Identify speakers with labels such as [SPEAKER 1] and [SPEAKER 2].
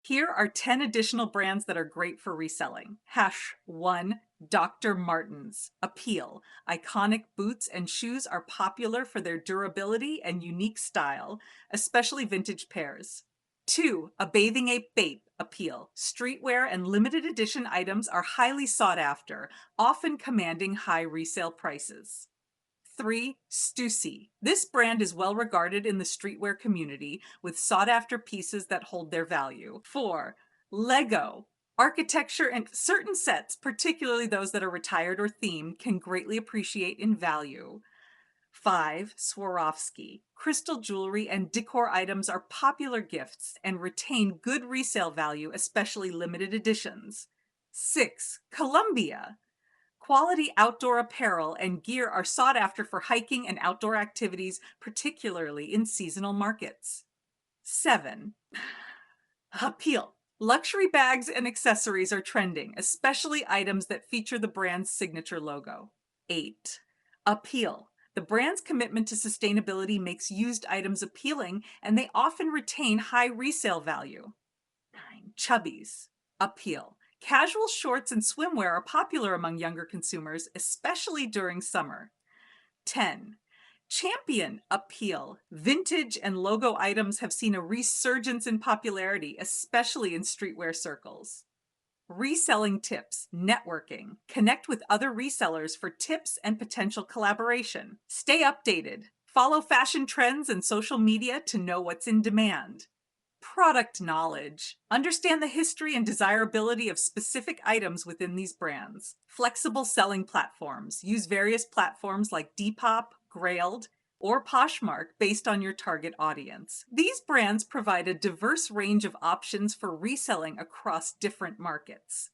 [SPEAKER 1] Here are 10 additional brands that are great for reselling. Hash 1. Dr. Martens. Appeal. Iconic boots and shoes are popular for their durability and unique style, especially vintage pairs. 2. A bathing ape bape. Appeal. Streetwear and limited edition items are highly sought after, often commanding high resale prices. 3. Stussy. This brand is well regarded in the streetwear community with sought after pieces that hold their value. 4. Lego. Architecture and certain sets, particularly those that are retired or themed, can greatly appreciate in value. 5. Swarovski. Crystal jewelry and decor items are popular gifts and retain good resale value, especially limited editions. 6. Columbia. Quality outdoor apparel and gear are sought after for hiking and outdoor activities, particularly in seasonal markets. 7. Appeal. Luxury bags and accessories are trending, especially items that feature the brand's signature logo. 8. Appeal. The brand's commitment to sustainability makes used items appealing, and they often retain high resale value. 9. Chubbies. Appeal. Casual shorts and swimwear are popular among younger consumers, especially during summer. 10. Champion. Appeal. Vintage and logo items have seen a resurgence in popularity, especially in streetwear circles. Reselling tips. Networking. Connect with other resellers for tips and potential collaboration. Stay updated. Follow fashion trends and social media to know what's in demand. Product knowledge. Understand the history and desirability of specific items within these brands. Flexible selling platforms. Use various platforms like Depop, Grailed, or Poshmark based on your target audience. These brands provide a diverse range of options for reselling across different markets.